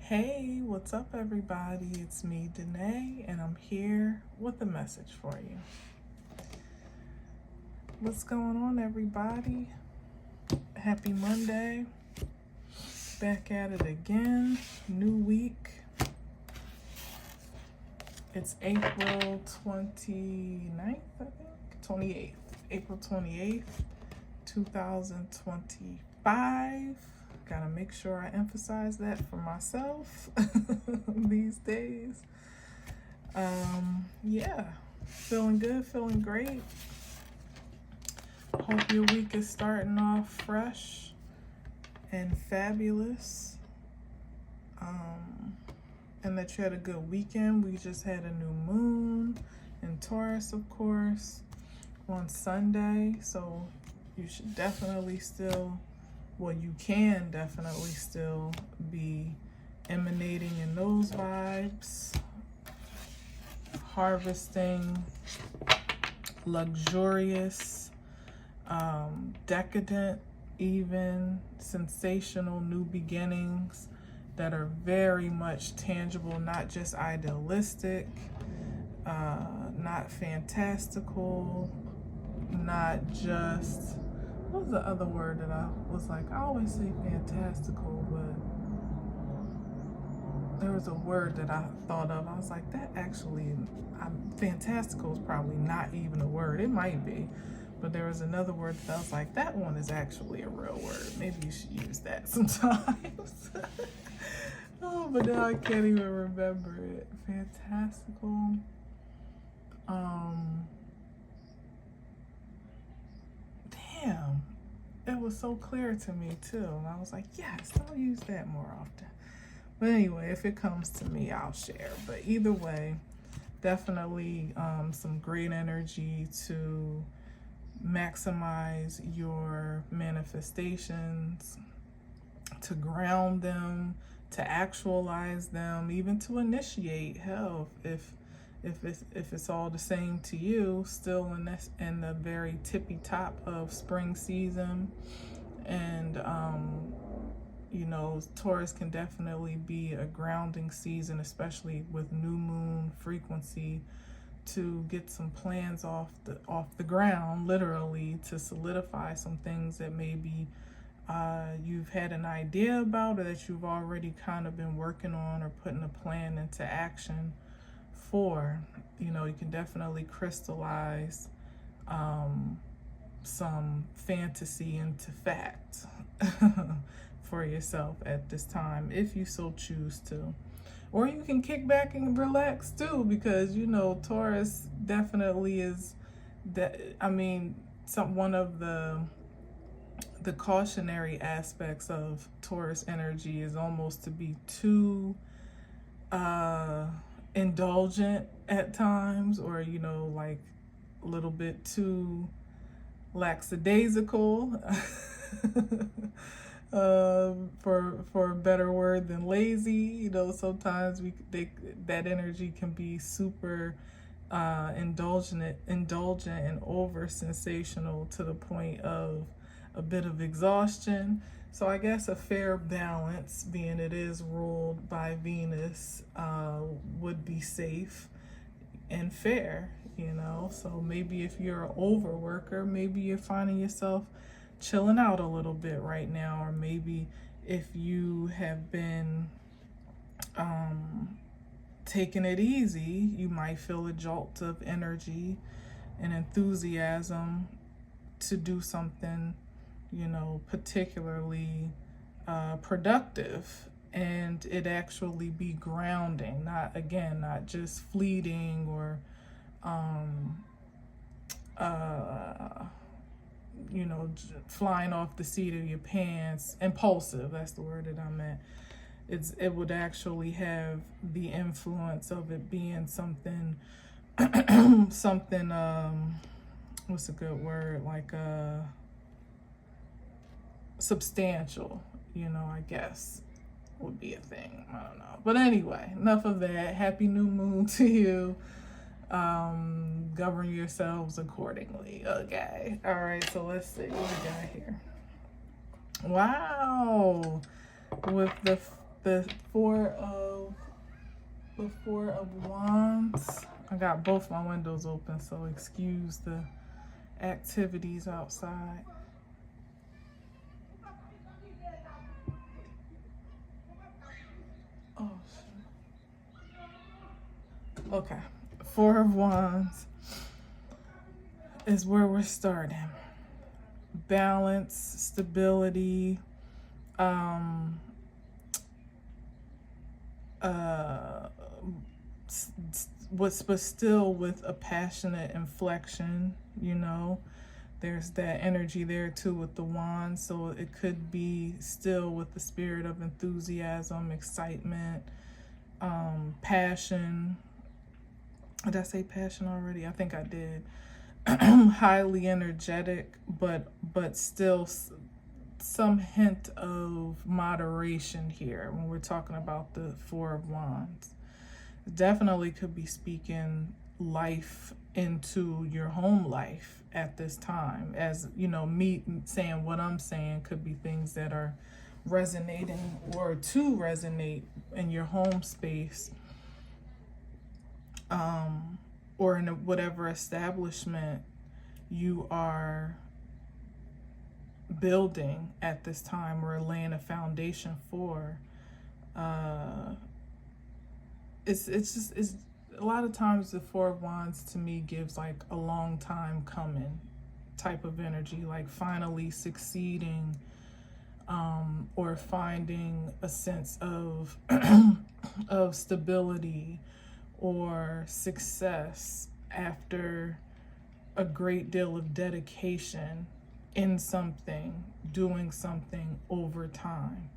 Hey, what's up, everybody? It's me, Danae, and I'm here with a message for you. What's going on, everybody? Happy Monday. Back at it again. New week. It's April 29th, I think? 28th. April 28th, 2025. Gotta make sure I emphasize that for myself these days. Yeah, feeling good, feeling great. Hope your week is starting off fresh and fabulous. And that you had a good weekend. We just had a new moon in Taurus, of course, on Sunday. So you should definitely still, you can definitely still be emanating in those vibes, harvesting luxurious, decadent, even sensational new beginnings that are very much tangible, not just idealistic, not fantastical, not just, what was the other word that I was like, I always say fantastical, but there was a word that I thought of. I was like, that actually, fantastical is probably not even a word. It might be, but there was another word that I was like, that one is actually a real word. Maybe you should use that sometimes. Oh, but now I can't even remember it. Fantastical. Damn. It was so clear to me too. And I was like, yes, I'll use that more often. But anyway, if it comes to me, I'll share. But either way, definitely some great energy to maximize your manifestations, to ground them, to actualize them, even to initiate. Hell, if it's all the same to you, still in the very tippy top of spring season, and Taurus can definitely be a grounding season, especially with new moon frequency, to get some plans off the ground, literally, to solidify some things that maybe you've had an idea about, or that you've already kind of been working on or putting a plan into action for. You can definitely crystallize some fantasy into fact for yourself at this time, if you so choose to. Or you can kick back and relax too, because Taurus definitely is that. One of the cautionary aspects of Taurus energy is almost to be too indulgent at times, or like a little bit too lackadaisical, for a better word than lazy. Sometimes that energy can be super indulgent and over sensational to the point of a bit of exhaustion. So I guess a fair balance, being it is ruled by Venus, would be safe and fair, So maybe if you're an overworker, maybe you're finding yourself chilling out a little bit right now, or maybe if you have been taking it easy, you might feel a jolt of energy and enthusiasm to do something particularly productive, and it actually be grounding, not just fleeting or flying off the seat of your pants, impulsive. That's the word that I meant. It would actually have the influence of it being something something what's a good word, like substantial, I guess would be a thing. I don't know. But anyway, enough of that. Happy new moon to you. Govern yourselves accordingly. Okay. All right. So let's see what we got here. Wow. With the the Four of Wands. I got both my windows open, so excuse the activities outside. Oh, shit. Okay. Four of Wands is where we're starting. Balance, stability, but still with a passionate inflection, you know. There's that energy there too with the wand, so it could be still with the spirit of enthusiasm, excitement, passion. Did I say passion already? I think I did. Highly energetic, but still some hint of moderation here when we're talking about the Four of Wands. Definitely could be speaking life into your home life at this time. As you know, me saying what I'm saying could be things that are resonating or to resonate in your home space, or in whatever establishment you are building at this time or laying a foundation for. It's a lot of times the Four of Wands to me gives like a long time coming type of energy, like finally succeeding, or finding a sense of of stability or success after a great deal of dedication in something, doing something over time.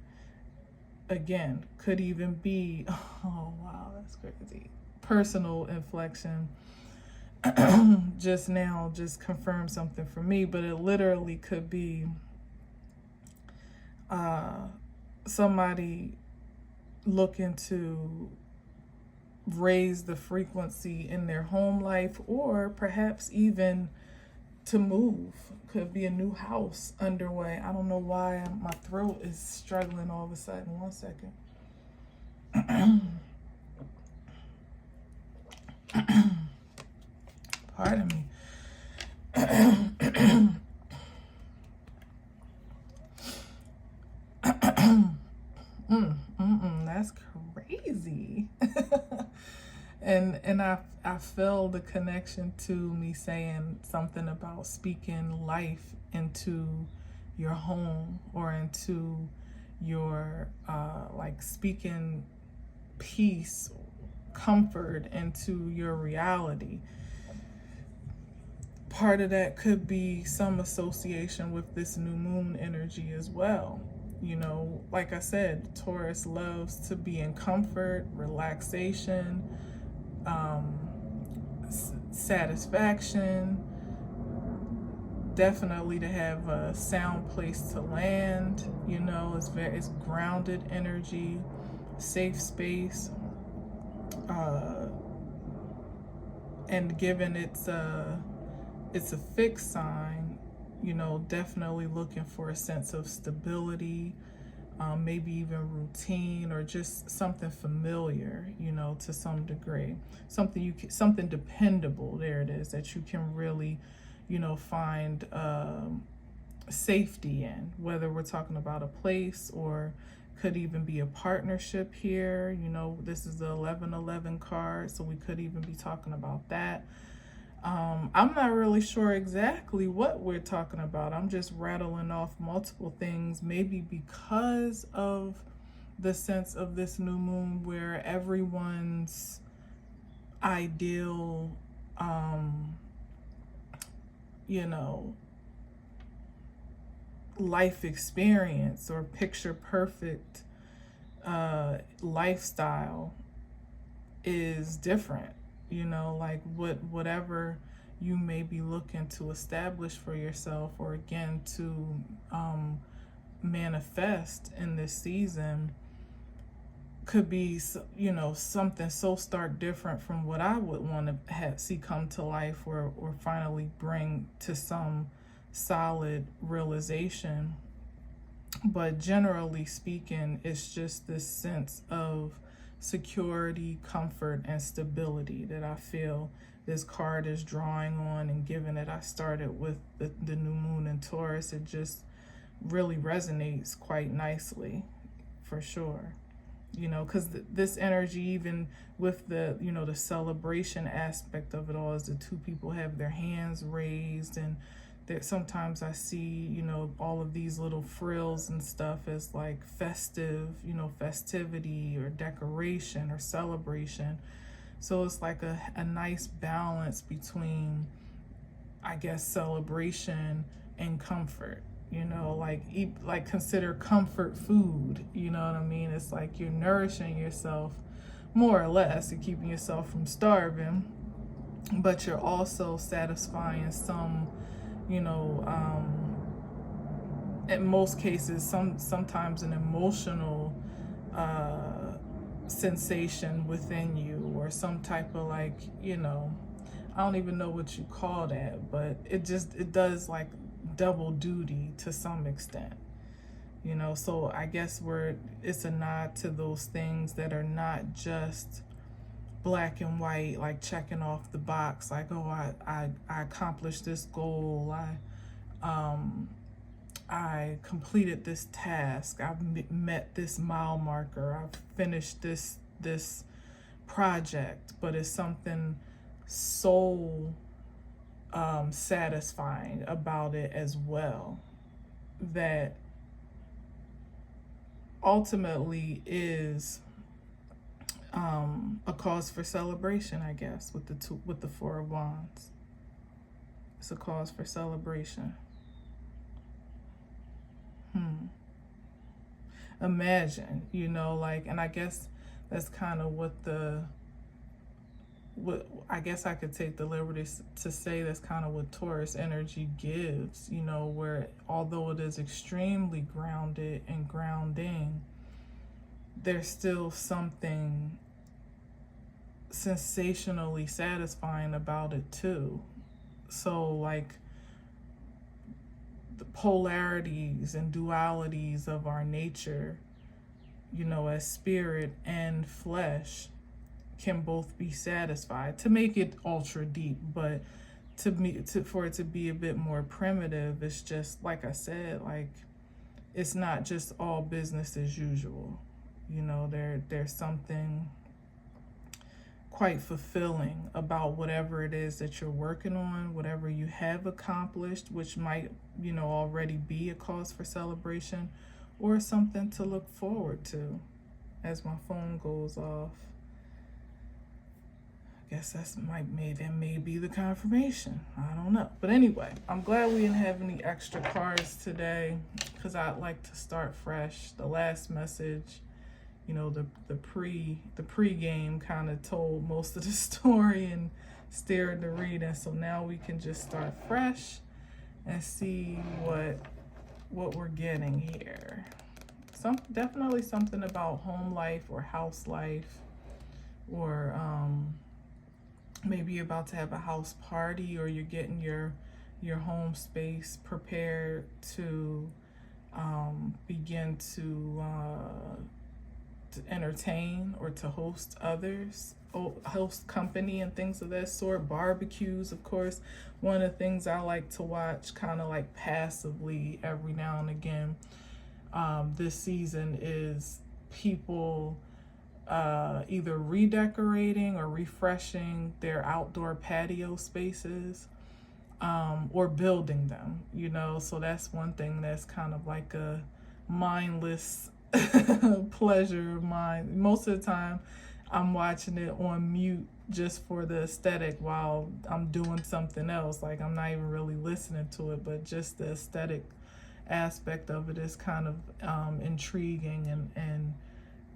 Again, could even be, oh wow, that's crazy, personal inflection. Just now just confirmed something for me, but it literally could be somebody looking to raise the frequency in their home life, or perhaps even to move. Could be a new house underway. I don't know why my throat is struggling all of a sudden. 1 second. Pardon me. That's crazy. And I feel the connection to me saying something about speaking life into your home, or into your like speaking peace, comfort into your reality. Part of that could be some association with this new moon energy as well. You know, like I said, Taurus loves to be in comfort, relaxation, satisfaction, definitely to have a sound place to land. You know, it's grounded energy, safe space, and given it's a fixed sign, you know, definitely looking for a sense of stability, maybe even routine, or just something familiar, you know, to some degree. Something dependable, there it is, that you can really, you know, find safety in, whether we're talking about a place or could even be a partnership here. You know, this is the 1111 card, so we could even be talking about that. I'm not really sure exactly what we're talking about. I'm just rattling off multiple things, maybe because of the sense of this new moon where everyone's ideal, you know, life experience or picture perfect lifestyle is different. You know, like whatever you may be looking to establish for yourself, or again to manifest in this season, could be, you know, something so stark different from what I would want to see come to life, or finally bring to some solid realization But generally speaking, it's just this sense of security, comfort, and stability that I feel this card is drawing on. And given that I started with the new moon in Taurus, it just really resonates quite nicely, for sure. Because this energy, even with the, the celebration aspect of it all, is the two people have their hands raised, and that sometimes I see, all of these little frills and stuff as like festive, festivity or decoration or celebration. So it's like a nice balance between, I guess, celebration and comfort. Like eat, like consider comfort food. You know what I mean? It's like you're nourishing yourself more or less and keeping yourself from starving, but you're also satisfying some, in most cases, sometimes an emotional sensation within you, or some type of like, I don't even know what you call that, but it does like double duty to some extent, so I guess it's a nod to those things that are not just black and white, like checking off the box, like, oh, I accomplished this goal, I completed this task, I've met this mile marker, I've finished this project, but it's something soul satisfying about it as well, that ultimately is a cause for celebration, I guess, with the Four of Wands. It's a cause for celebration. Imagine, like, and I guess that's kind of what I guess I could take the liberty to say that's kind of what Taurus energy gives, where although it is extremely grounded and grounding, there's still something sensationally satisfying about it too. So like the polarities and dualities of our nature, as spirit and flesh, can both be satisfied. To make it ultra deep, but for it to be a bit more primitive, it's just like I said, like it's not just all business as usual. There's something quite fulfilling about whatever it is that you're working on, whatever you have accomplished, which might, already be a cause for celebration, or something to look forward to. As my phone goes off, I guess that may be the confirmation. I don't know. But anyway, I'm glad we didn't have any extra cards today, because I'd like to start fresh. The last message, the pre-game kind of told most of the story and steered the reading. So now we can just start fresh and see what we're getting here. Definitely something about home life or house life, or maybe you're about to have a house party, or you're getting your home space prepared to begin to entertain or to host others, host company and things of that sort. Barbecues, of course, one of the things I like to watch kind of like passively every now and again this season is people either redecorating or refreshing their outdoor patio spaces, or building them, so that's one thing that's kind of like a mindless pleasure of mine. Most of the time I'm watching it on mute just for the aesthetic while I'm doing something else, like I'm not even really listening to it, but just the aesthetic aspect of it is kind of intriguing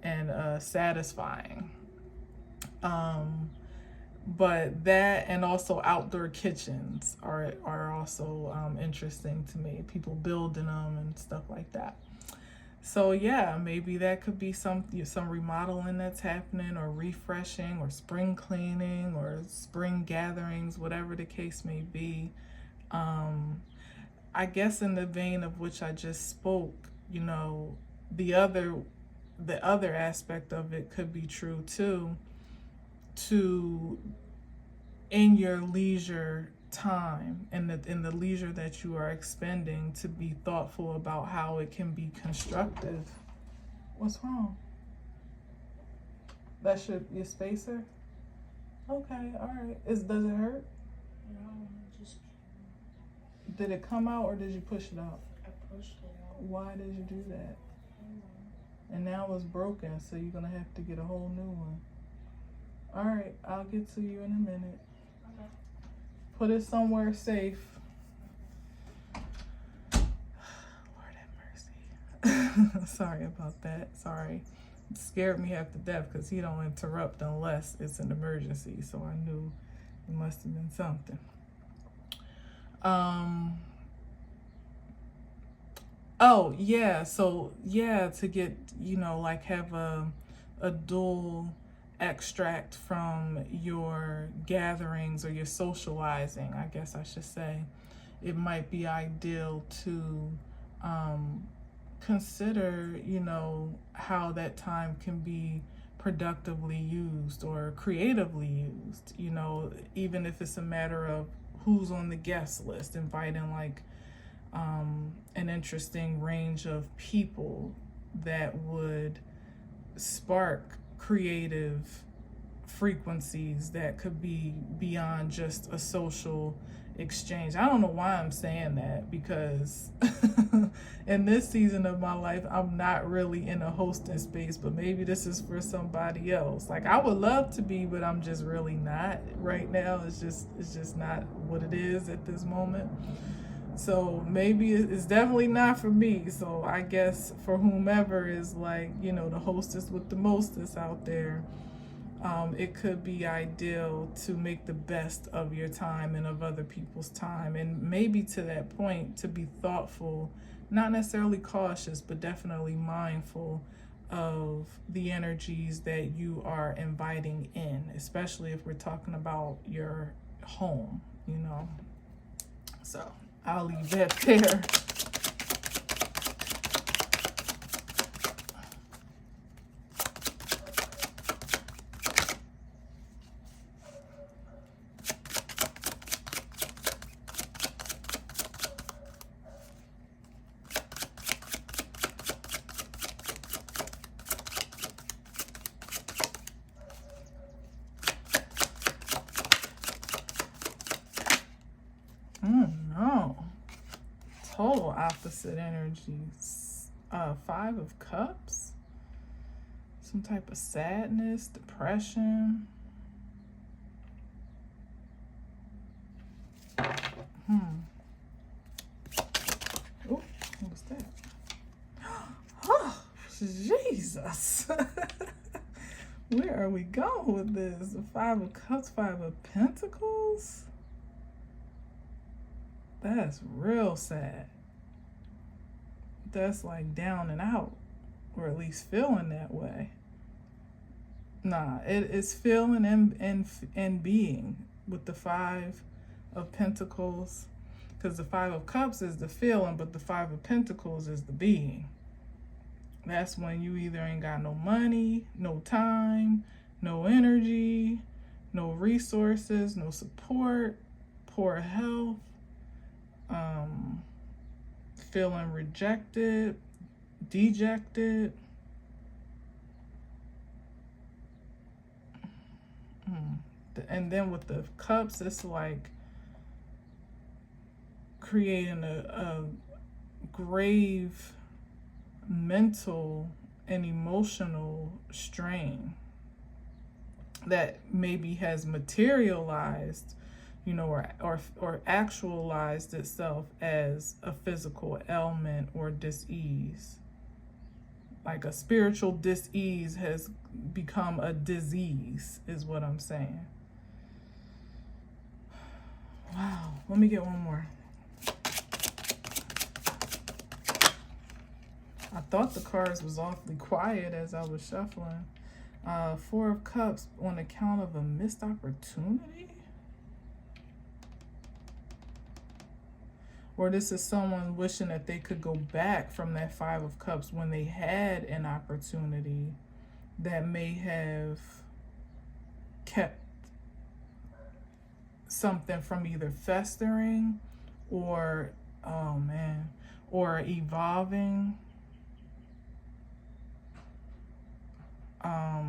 and satisfying. But that, and also outdoor kitchens are also interesting to me. People building them and stuff like that. So yeah, maybe that could be some remodeling that's happening, or refreshing, or spring cleaning, or spring gatherings, whatever the case may be. I guess in the vein of which I just spoke, you know, the other aspect of it could be true too, to in your leisure time and in the leisure that you are expending, to be thoughtful about how it can be constructive. What's wrong? That's your spacer? Okay, all right. Does it hurt? No, just did it come out or did you push it out? I pushed it out. Why did you do that? And now it's broken, so you're gonna have to get a whole new one. All right, I'll get to you in a minute. Okay. Put it somewhere safe. Lord have mercy. Sorry about that. Sorry. It scared me half to death because he don't interrupt unless it's an emergency. So I knew it must have been something. Oh yeah, so yeah, to get, you know, like have a dual extract from your gatherings or your socializing, I guess I should say, it might be ideal to consider, you know, how that time can be productively used or creatively used, you know, even if it's a matter of who's on the guest list, inviting like an interesting range of people that would spark creative frequencies that could be beyond just a social exchange. I don't know why I'm saying that, because in this season of my life, I'm not really in a hosting space, but maybe this is for somebody else. Like I would love to be, but I'm just really not right now. It's just not what it is at this moment. So maybe it's definitely not for me. So I guess for whomever is like, you know, the hostess with the mostest out there, it could be ideal to make the best of your time and of other people's time. And maybe to that point, to be thoughtful, not necessarily cautious, but definitely mindful of the energies that you are inviting in, especially if we're talking about your home, you know. So I'll leave that there. No. Total opposite energies. 5 of Cups. Some type of sadness, depression. Oh, what was that? Oh, Jesus. Where are we going with this? The 5 of Cups, 5 of Pentacles. That's real sad. That's like down and out, or at least feeling that way. Nah, it is feeling and being with the 5 of Pentacles, because the 5 of Cups is the feeling, but the 5 of Pentacles is the being. That's when you either ain't got no money, no time, no energy, no resources, no support, poor health, feeling rejected, dejected. And then with the Cups, it's like creating a grave mental and emotional strain that maybe has materialized, you know, or actualized itself as a physical ailment or dis-ease. Like a spiritual dis-ease has become a disease, is what I'm saying. Wow, let me get one more. I thought the cards was awfully quiet as I was shuffling. 4 of Cups on account of a missed opportunity. Or this is someone wishing that they could go back from that Five of Cups when they had an opportunity that may have kept something from either festering or, oh man, or evolving,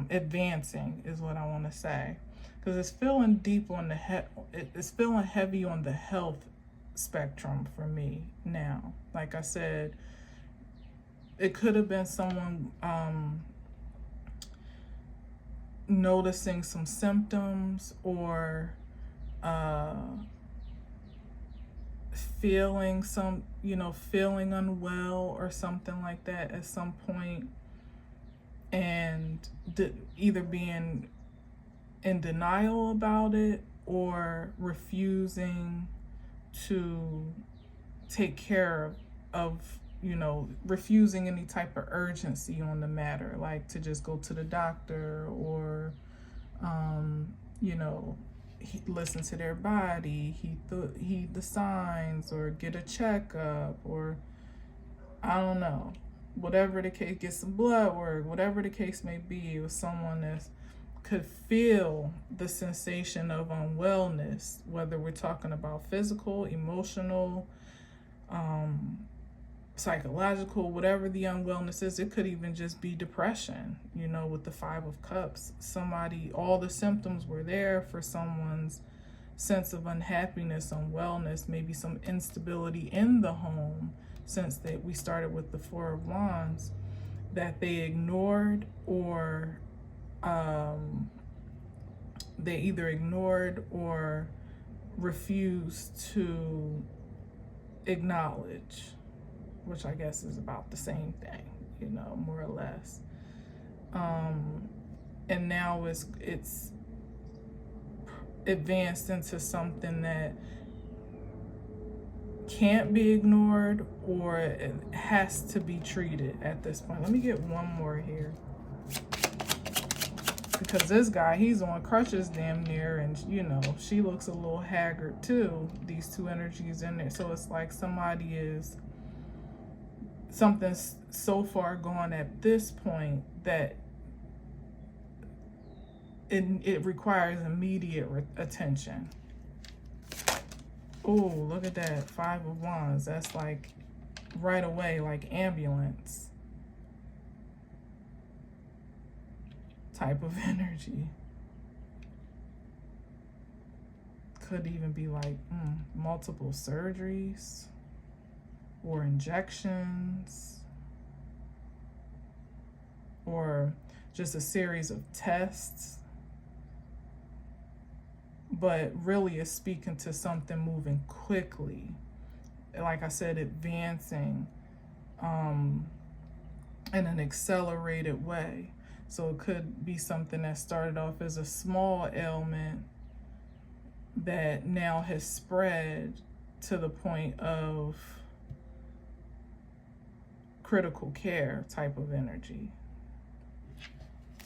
advancing is what I want to say. Because it's feeling deep on the it's feeling heavy on the health spectrum for me now. Like I said, it could have been someone noticing some symptoms or feeling some, feeling unwell or something like that at some point, and either being in denial about it or refusing to take care of, refusing any type of urgency on the matter, like to just go to the doctor or, listen to their body, heed the signs, or get a checkup, or I don't know, whatever the case, get some blood work, whatever the case may be. It was someone that could feel the sensation of unwellness, whether we're talking about physical, emotional, psychological, whatever the unwellness is. It could even just be depression, with the Five of Cups. All the symptoms were there for someone's sense of unhappiness, unwellness, maybe some instability in the home, since that we started with the Four of Wands, that they ignored, or they either ignored or refused to acknowledge, which I guess is about the same thing, more or less. And now it's advanced into something that can't be ignored, or it has to be treated at this point. Let me get one more here, because this guy, he's on crutches damn near, and she looks a little haggard too. These two energies in there, so it's like something's so far gone at this point that it requires immediate attention. Oh, look at that, Five of Wands. That's like right away, like ambulance type of energy. Could even be like multiple surgeries or injections, or just a series of tests. But really it's speaking to something moving quickly, like I said, advancing in an accelerated way. So it could be something that started off as a small ailment that now has spread to the point of critical care type of energy.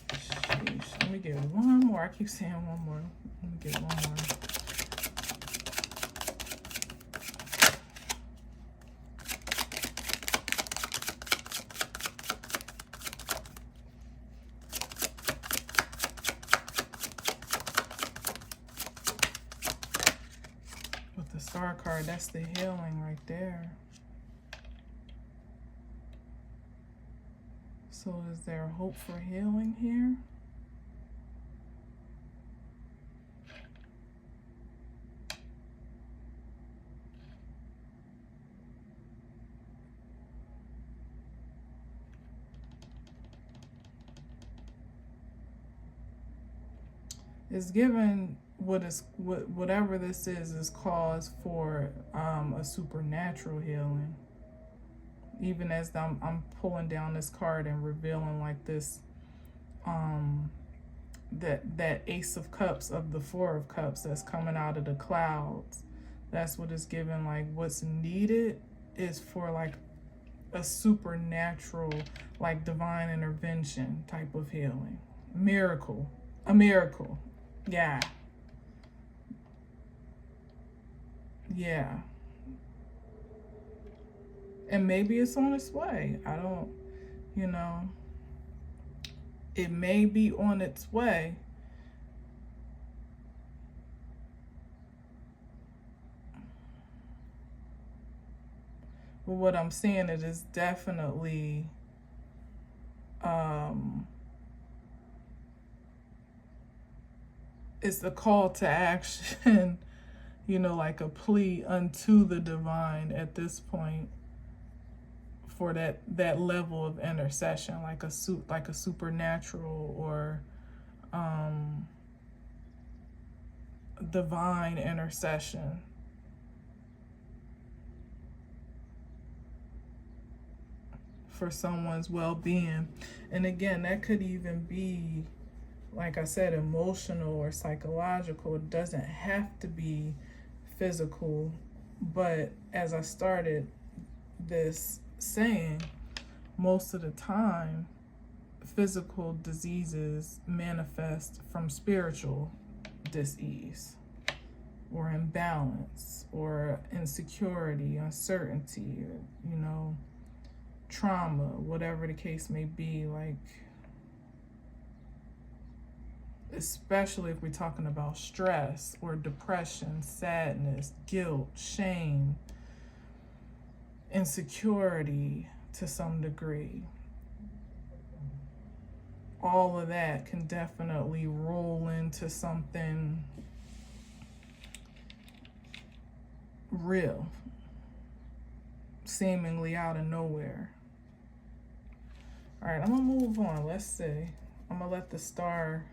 Sheesh. Let me get one more. I keep saying one more. Let me get one more. With the Star card, that's the healing right there. So is there hope for healing here? It's given whatever this is cause for a supernatural healing. Even as I'm pulling down this card and revealing like this, that Ace of Cups of the Four of Cups that's coming out of the clouds. That's what it's given. Like what's needed is for like a supernatural, like divine intervention type of healing. Miracle. A miracle. Yeah. Yeah. And maybe it's on its way. I don't, you know, it may be on its way. But what I'm saying, it is definitely it's the call to action, you know, like a plea unto the divine at this point for that level of intercession, like a supernatural or divine intercession. For someone's well-being. And again, that could even be, like I said, emotional or psychological. It doesn't have to be physical. But as I started this saying, most of the time physical diseases manifest from spiritual dis-ease or imbalance or insecurity, uncertainty, or, you know, trauma, whatever the case may be. Like, especially if we're talking about stress or depression, sadness, guilt, shame, insecurity to some degree, all of that can definitely roll into something real, seemingly out of nowhere. All right, I'm gonna move on. Let's see. I'm gonna let the star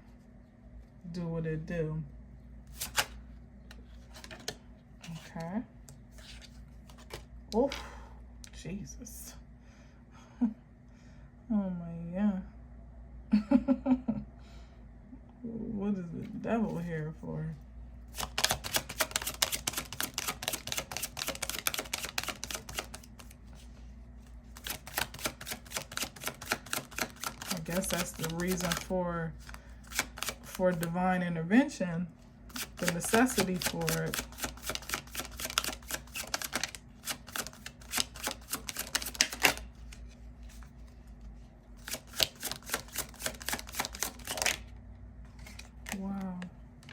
do what it do. Okay. Oh, Jesus. Oh my God. What is the devil here for? I guess that's the reason for divine intervention, the necessity for it. Wow,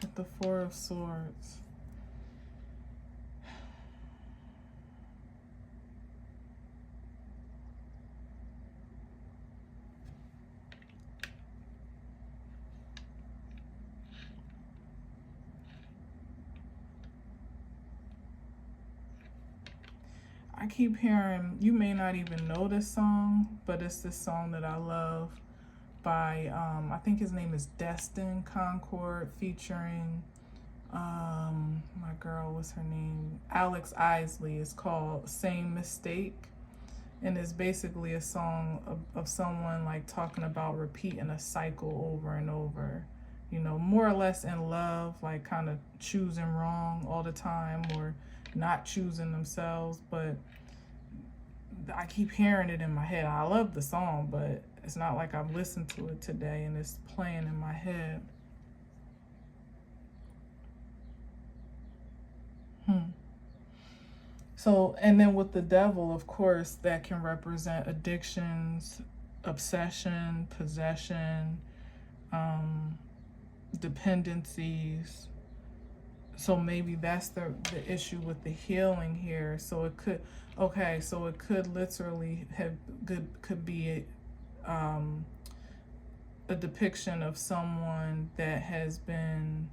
with the Four of Swords. I keep hearing, you may not even know this song, but it's this song that I love by, I think his name is Destin Concord, featuring, my girl, what's her name? Alex Isley. It's called Same Mistake. And it's basically a song of someone like talking about repeating a cycle over and over, you know, more or less in love, like kind of choosing wrong all the time or not choosing themselves. But I keep hearing it in my head. I love the song, but it's not like I've listened to it today and it's playing in my head. So, and then with the devil, of course, that can represent addictions, obsession, possession, dependencies. So maybe that's the issue with the healing here. So it could, okay, so it could literally could be a depiction of someone that has been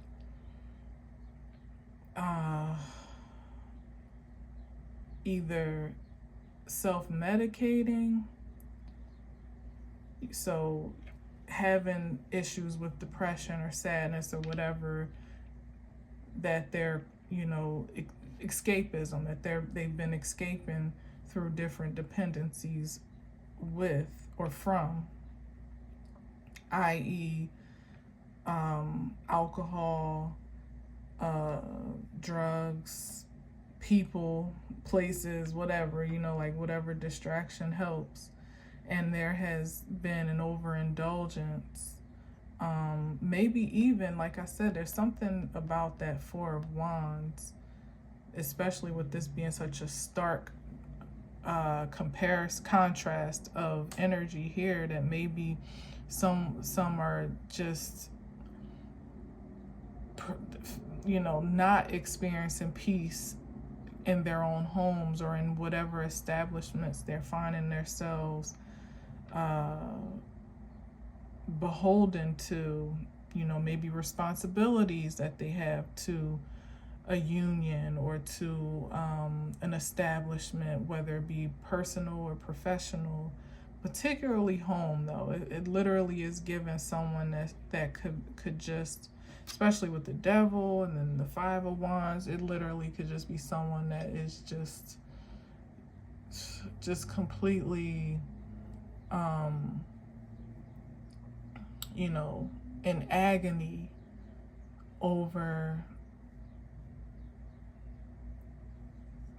either self-medicating, so having issues with depression or sadness or whatever, that they're, you know, escapism, that they've been escaping through different dependencies with or from, i.e. Alcohol, drugs, people, places, whatever, you know, like whatever distraction helps. And there has been an overindulgence. Maybe even, like I said, there's something about that Four of Wands, especially with this being such a stark contrast of energy here, that maybe some are just, not experiencing peace in their own homes or in whatever establishments they're finding themselves beholden to, maybe responsibilities that they have to a union or to an establishment, whether it be personal or professional. Particularly home, though, it literally is given someone that could just, especially with the devil and then the Five of Wands, it literally could just be someone that is just completely in agony over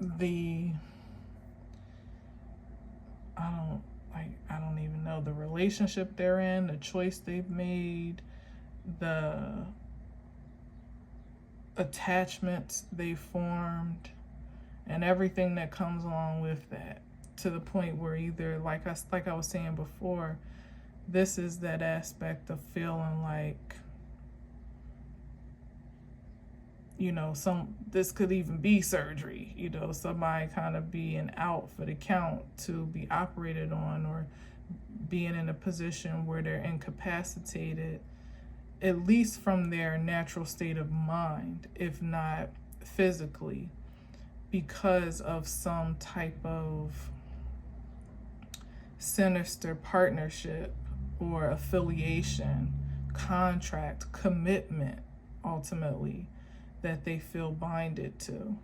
the I don't even know, the relationship they're in, the choice they've made, the attachments they formed, and everything that comes along with that, to the point where either, like I was saying before, this is that aspect of feeling like, this could even be surgery, somebody kind of being out for the count to be operated on, or being in a position where they're incapacitated, at least from their natural state of mind, if not physically, because of some type of sinister partnership or affiliation, contract, commitment, ultimately, that they feel binded to.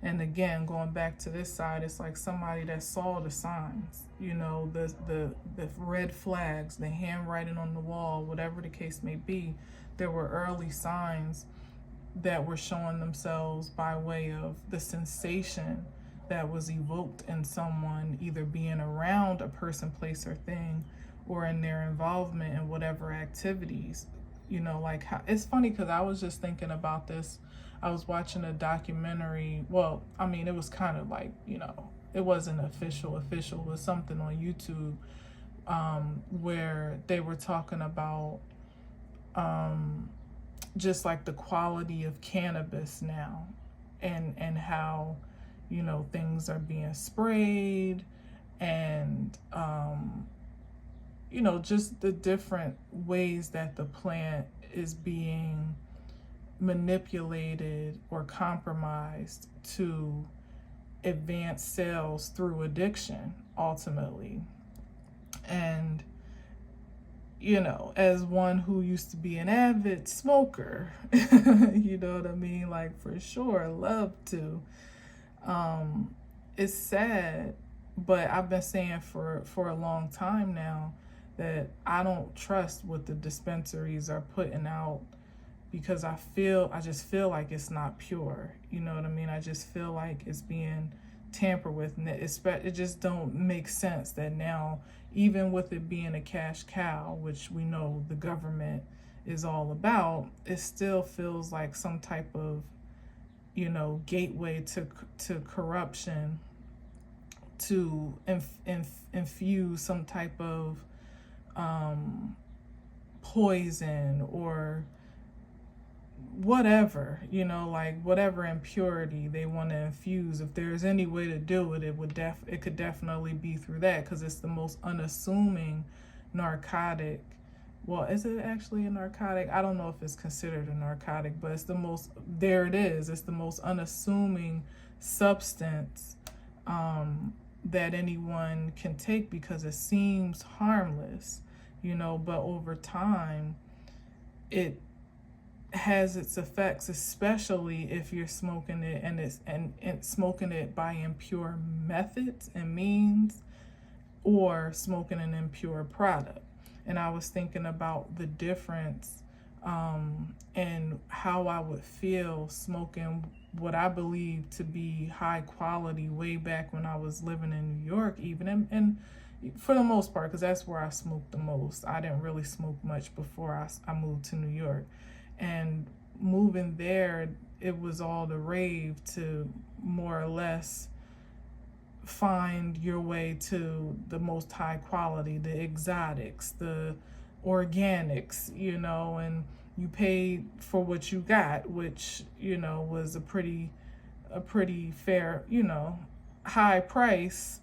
And again, going back to this side, it's like somebody that saw the signs, the red flags, the handwriting on the wall, whatever the case may be. There were early signs that were showing themselves by way of the sensation that was evoked in someone, either being around a person, place, or thing, or in their involvement in whatever activities. Like how, it's funny because I was just thinking about this. I was watching a documentary. Well, I mean, it was kind of like, it wasn't official. It was something on YouTube where they were talking about just like the quality of cannabis now, and how, things are being sprayed, and just the different ways that the plant is being manipulated or compromised to advance sales through addiction, ultimately. And, as one who used to be an avid smoker, you know what I mean? Like, for sure, love to. It's sad, but I've been saying for a long time now that I don't trust what the dispensaries are putting out, because I just feel like it's not pure. You know what I mean? I just feel like it's being tampered with, and it just don't make sense that now, even with it being a cash cow, which we know the government is all about, it still feels like some type of, gateway to corruption, to infuse some type of poison or whatever, like whatever impurity they want to infuse. If there's any way to do it, it could definitely be through that, because it's the most unassuming narcotic. Well, is it actually a narcotic? I don't know if it's considered a narcotic, but it's the most unassuming substance that anyone can take, because it seems harmless, but over time it has its effects, especially if you're smoking it and smoking it by impure methods and means, or smoking an impure product. And I was thinking about the difference and how I would feel smoking what I believe to be high quality way back when I was living in New York, even, and for the most part, because that's where I smoked the most. I didn't really smoke much before I moved to New York. And moving there, it was all the rave to more or less find your way to the most high quality, the exotics, the organics, and you paid for what you got, which, was a pretty fair, high price.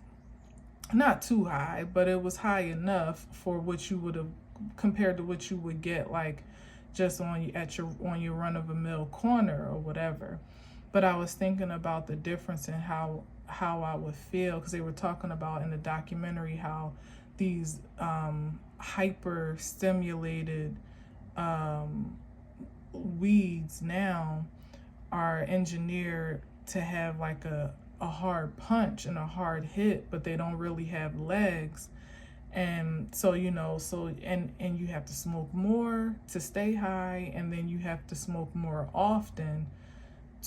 Not too high, but it was high enough for what you would have, compared to what you would get like just on your run of a mill corner or whatever. But I was thinking about the difference in how I would feel, because they were talking about in the documentary how these hyper stimulated weeds now are engineered to have like a hard punch and a hard hit, but they don't really have legs. And so, and you have to smoke more to stay high, and then you have to smoke more often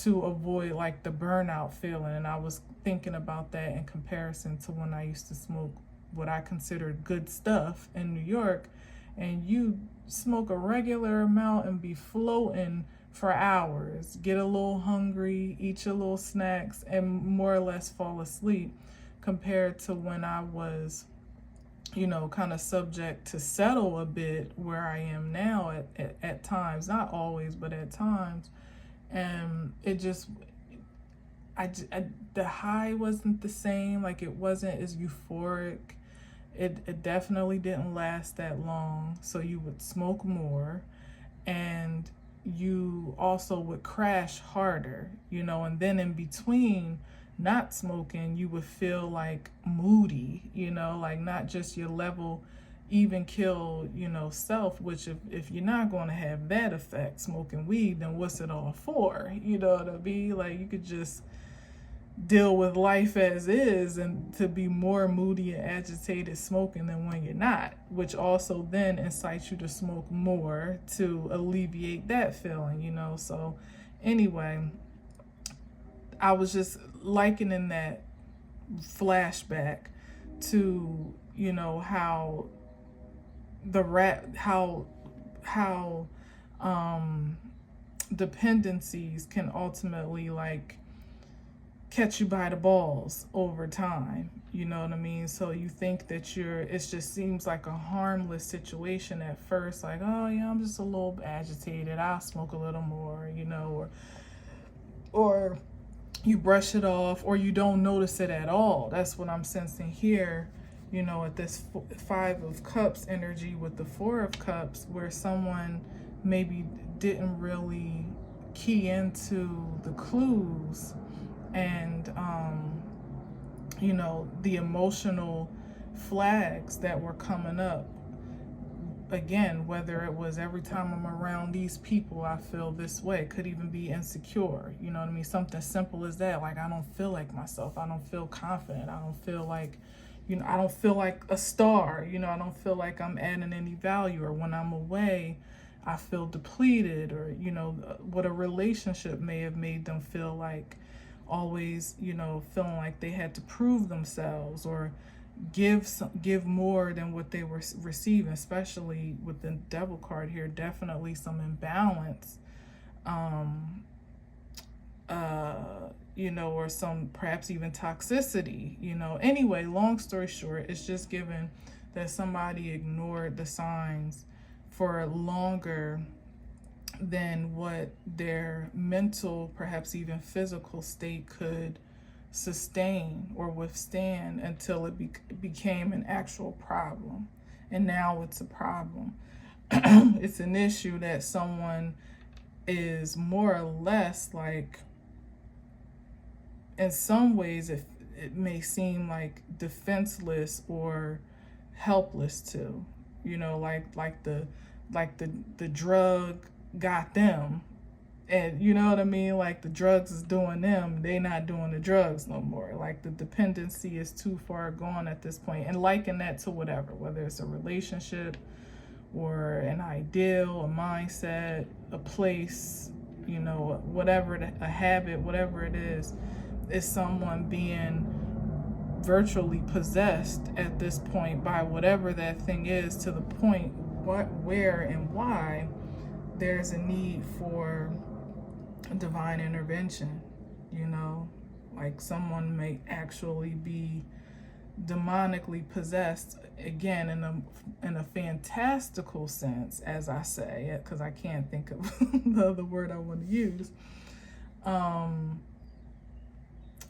to avoid like the burnout feeling. And I was thinking about that in comparison to when I used to smoke what I considered good stuff in New York, and you smoke a regular amount and be floating for hours, get a little hungry, eat your little snacks, and more or less fall asleep, compared to when I was, kind of subject to settle a bit, where I am now at times, not always, but at times. And it just, the high wasn't the same, like it wasn't as euphoric. It definitely didn't last that long. So you would smoke more, and you also would crash harder, and then in between not smoking, you would feel like moody, like not just your level even kill, self, which if you're not going to have that effect, smoking weed, then what's it all for? You know what I mean? Like, you could just deal with life as is, and to be more moody and agitated smoking than when you're not, which also then incites you to smoke more to alleviate that feeling, So anyway, I was just likening that flashback to, how how dependencies can ultimately like catch you by the balls over time, you know what I mean? So you think that it just seems like a harmless situation at first, like, oh yeah, I'm just a little agitated, I'll smoke a little more, or you brush it off, or you don't notice it at all. That's what I'm sensing here, at this 5 of Cups energy with the 4 of Cups, where someone maybe didn't really key into the clues and, the emotional flags that were coming up. Again, whether it was every time I'm around these people, I feel this way. It could even be insecure, you know what I mean? Something simple as that. Like, I don't feel like myself. I don't feel confident. I don't feel like, I don't feel like a star. I don't feel like I'm adding any value. Or when I'm away, I feel depleted. Or, what a relationship may have made them feel like, always, feeling like they had to prove themselves or give more than what they were receiving, especially with the Devil card here. Definitely some imbalance, or some perhaps even toxicity, Anyway, long story short, it's just given that somebody ignored the signs for longer than what their mental, perhaps even physical state could sustain or withstand, until it became an actual problem. And now it's a problem. It's an issue that someone is more or less like, in some ways it may seem like defenseless or helpless to, like the drug got them, and you know what I mean, like the drugs is doing them, they not doing the drugs no more. Like the dependency is too far gone at this point, and liken that to whether it's a relationship or an ideal, a mindset, a place, whatever, a habit, whatever it is someone being virtually possessed at this point by whatever that thing is, to the point where and why there's a need for divine intervention, Like someone may actually be demonically possessed, again, in a fantastical sense, as I say, because I can't think of the other word I want to use.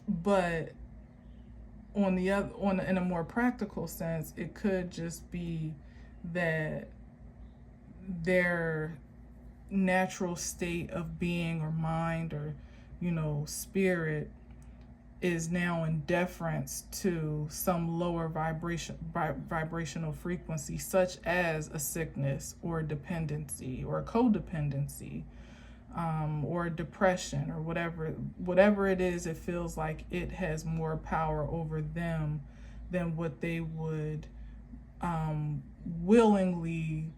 But on the other, in a more practical sense, it could just be that their natural state of being or mind or, spirit is now in deference to some lower vibrational frequency, such as a sickness or a dependency or a codependency, or depression, or whatever it is. It feels like it has more power over them than what they would willingly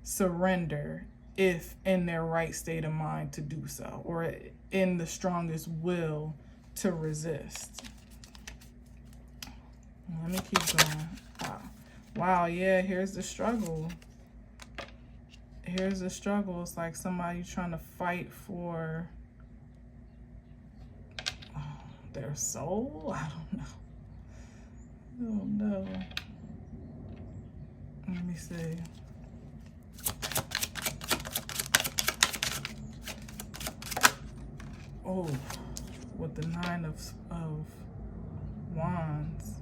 surrender if in their right state of mind to do so, or in the strongest will to resist. Let me keep going. Wow, yeah, here's the struggle. Here's the struggle. It's like somebody trying to fight for their soul. I don't know. Let me see. Oh, with the 9 of Wands.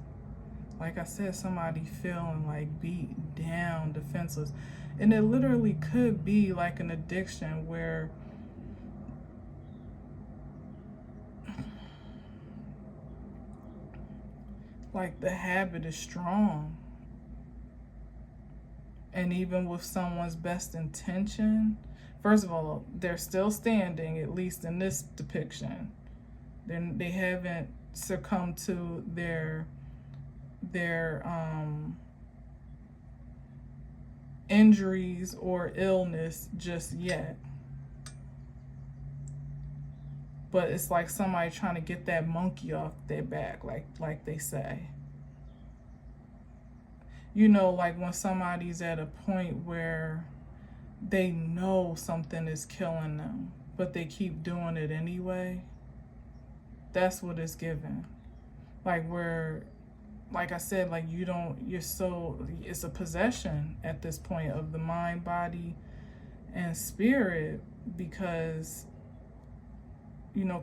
Like I said, somebody feeling like beat down, defenseless. And it literally could be like an addiction where like the habit is strong. And even with someone's best intention, first of all, they're still standing, at least in this depiction. Then they haven't succumbed to their injuries or illness just yet. But it's like somebody trying to get that monkey off their back, like they say. Like when somebody's at a point where they know something is killing them, but they keep doing it anyway. That's what it's given. Like where, like I said, like it's a possession at this point of the mind, body, and spirit, because,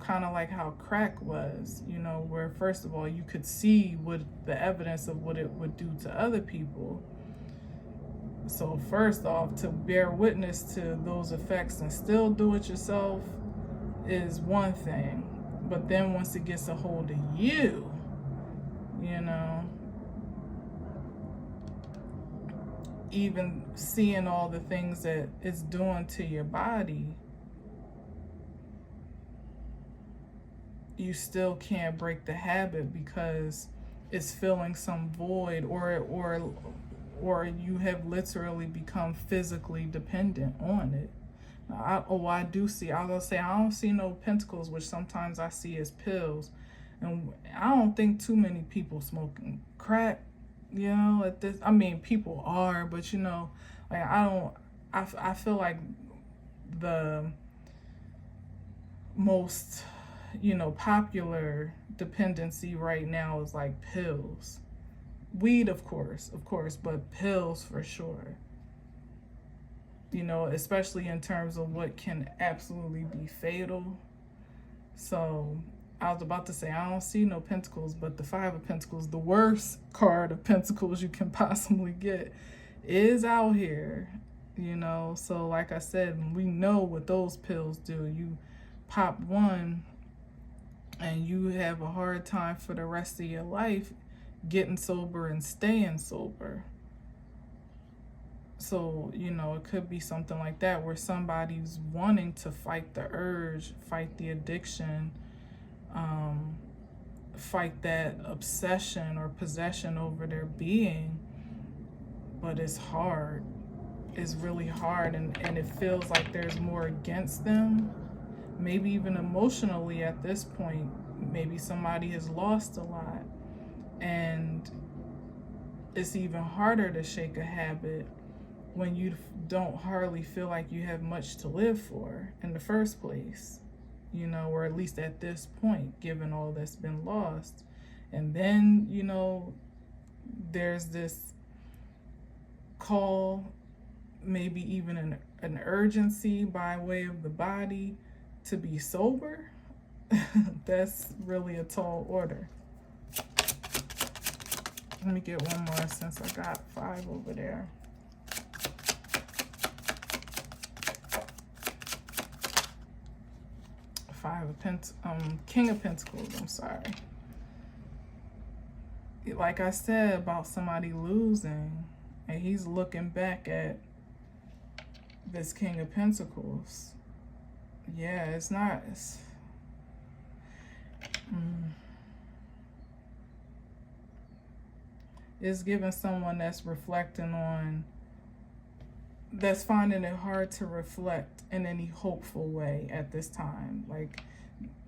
kind of like how crack was, where first of all, you could see the evidence of what it would do to other people. So first off, to bear witness to those effects and still do it yourself is one thing. But then once it gets a hold of you, even seeing all the things that it's doing to your body, you still can't break the habit because it's filling some void, or you have literally become physically dependent on it. I do see, I was gonna say, I don't see no pentacles, which sometimes I see as pills. And I don't think too many people smoking crack, at this. I mean, people are, but like I feel like the most, popular dependency right now is like pills. Weed, of course, but pills for sure. Especially in terms of what can absolutely be fatal. So I was about to say, I don't see no pentacles, but the 5 of Pentacles, the worst card of pentacles you can possibly get, is out here, So like I said, we know what those pills do. You pop one and you have a hard time for the rest of your life getting sober and staying sober. So, it could be something like that where somebody's wanting to fight the urge, fight the addiction, fight that obsession or possession over their being, but it's hard. It's really hard, and it feels like there's more against them, maybe even emotionally at this point. Maybe somebody has lost a lot, and it's even harder to shake a habit when you don't hardly feel like you have much to live for in the first place, you know, or at least at this point, given all that's been lost. And then, you know, there's this call, maybe even an urgency by way of the body to be sober. That's really a tall order. Let me get one more since I got 5 over there. King of Pentacles, I'm sorry. Like I said about somebody losing, and he's looking back at this King of Pentacles. Yeah, it's giving someone that's reflecting on, that's finding it hard to reflect in any hopeful way at this time. Like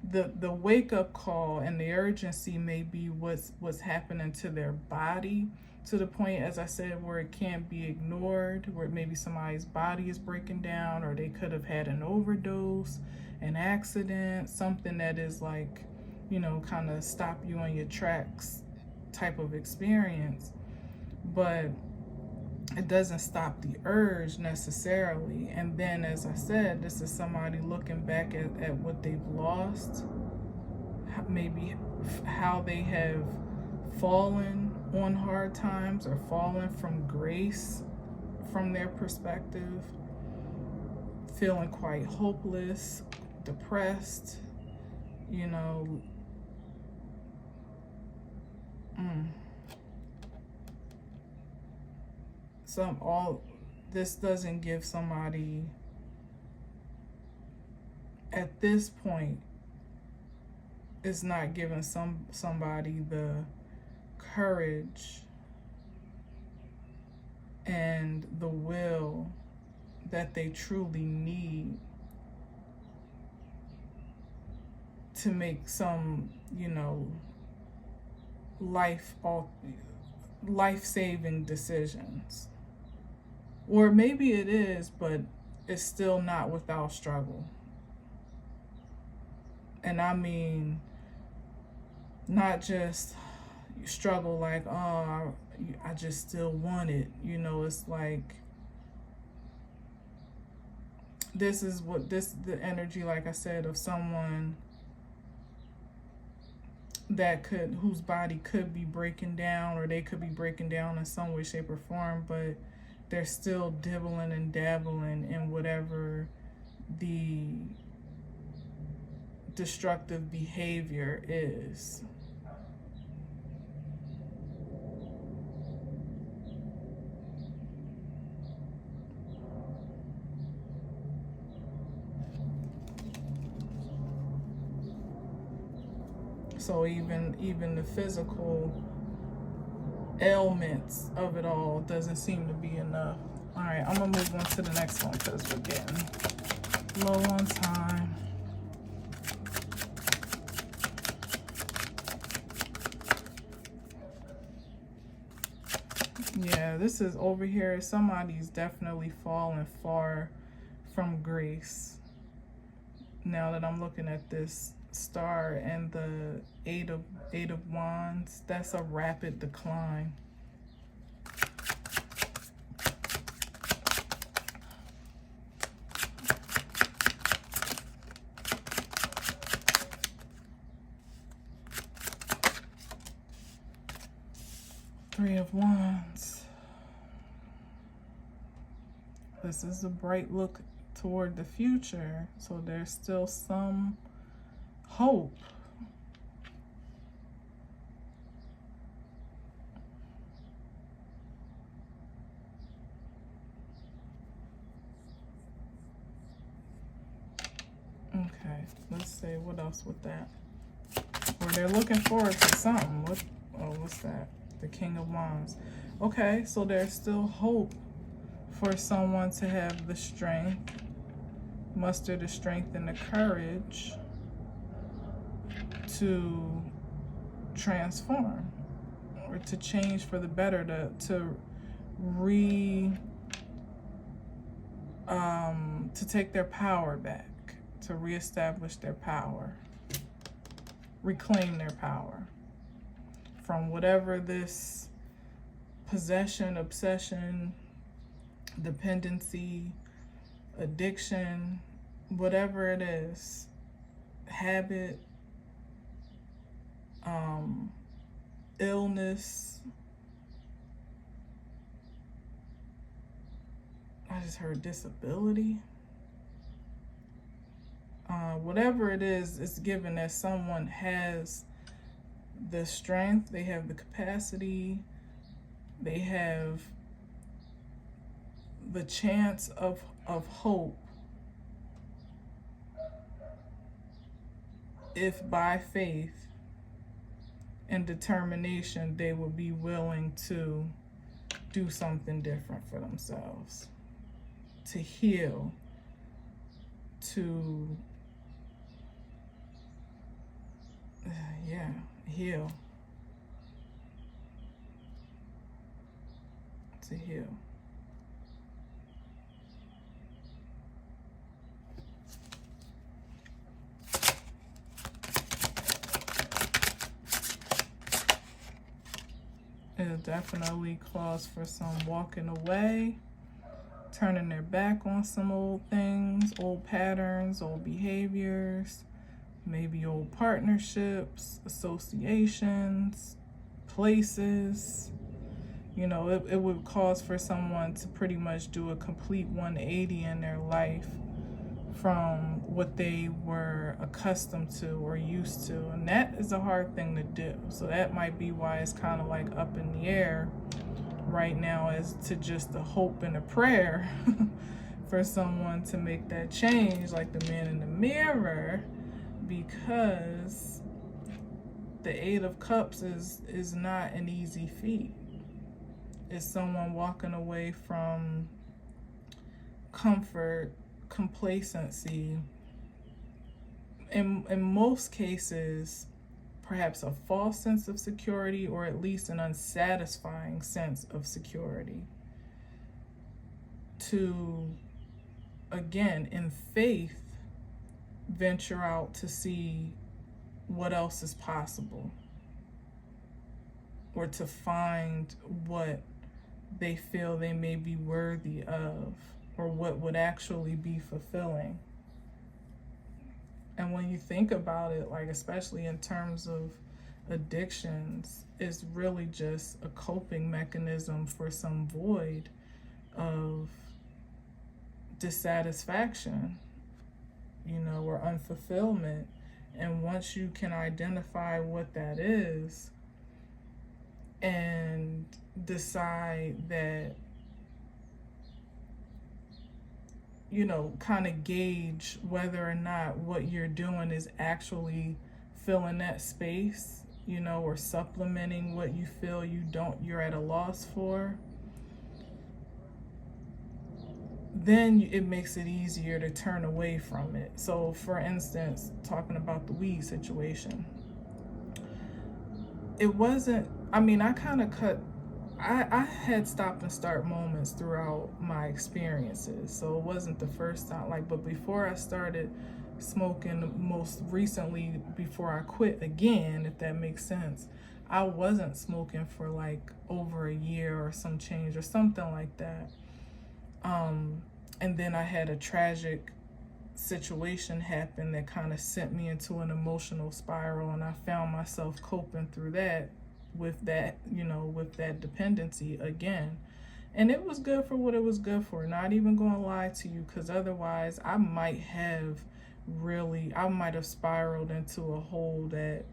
the wake-up call and the urgency may be what's happening to their body, to the point, as I said, where it can't be ignored, where maybe somebody's body is breaking down, or they could have had an overdose, an accident, something that is like, you know, kind of stop you on your tracks type of experience. But it doesn't stop the urge necessarily. And then, as I said, this is somebody looking back at what they've lost, maybe how they have fallen on hard times or fallen from grace from their perspective, feeling quite hopeless, depressed, you know. This doesn't give somebody at this point, it's not giving somebody the courage and the will that they truly need to make some, you know, life-saving decisions. Or maybe it is, but it's still not without struggle. And I mean, not just struggle like, oh, I just still want it. You know, it's like, the energy, like I said, of someone whose body could be breaking down, or they could be breaking down in some way, shape, or form, but they're still dibbling and dabbling in whatever the destructive behavior is. So even the physical ailments of it all doesn't seem to be enough. All right, I'm gonna move on to the next one because we're getting low on time. Yeah, this is over here. Somebody's definitely fallen far from grace. Now that I'm looking at this star and the eight of wands, that's a rapid decline. Three of wands. This is a bright look toward the future, so there's still some hope. Okay, let's see what else with that. Or they're looking forward to something. What's that? The King of Wands. Okay, so there's still hope for someone to have the strength, muster the strength and the courage to transform or to change for the better, to take their power back, to reestablish their power, reclaim their power from whatever this possession, obsession, dependency, addiction, whatever it is, habit, illness. I just heard disability. Whatever it is, it's given that someone has the strength, they have the capacity, they have the chance of hope if by faith and determination they would be willing to do something different for themselves, to heal, to heal, to heal. It definitely calls for some walking away, turning their back on some old things, old patterns, old behaviors, maybe old partnerships, associations, places. You know, it would cause for someone to pretty much do a complete 180 in their life from what they were accustomed to or used to. And that is a hard thing to do. So that might be why it's kind of like up in the air right now, as to just the hope and a prayer for someone to make that change, like the man in the mirror, because the Eight of Cups is not an easy feat. It's someone walking away from comfort, complacency, in most cases perhaps a false sense of security, or at least an unsatisfying sense of security, to again in faith venture out to see what else is possible, or to find what they feel they may be worthy of, or what would actually be fulfilling. And when you think about it, like especially in terms of addictions, it's really just a coping mechanism for some void of dissatisfaction, you know, or unfulfillment. And once you can identify what that is and decide that, you know, kind of gauge whether or not what you're doing is actually filling that space, you know, or supplementing what you feel you're at a loss for, then it makes it easier to turn away from it. So for instance, talking about the weed situation, it wasn't, I mean, I kind of I had stop and start moments throughout my experiences. So it wasn't the first time, like, but before I started smoking, most recently, before I quit again, if that makes sense, I wasn't smoking for like over a year or some change or something like that. And then I had a tragic situation happen that kind of sent me into an emotional spiral, and I found myself coping through that with that, you know, with that dependency again. And it was good for what it was good for. Not even gonna lie to you, because otherwise I might have spiraled into a hole that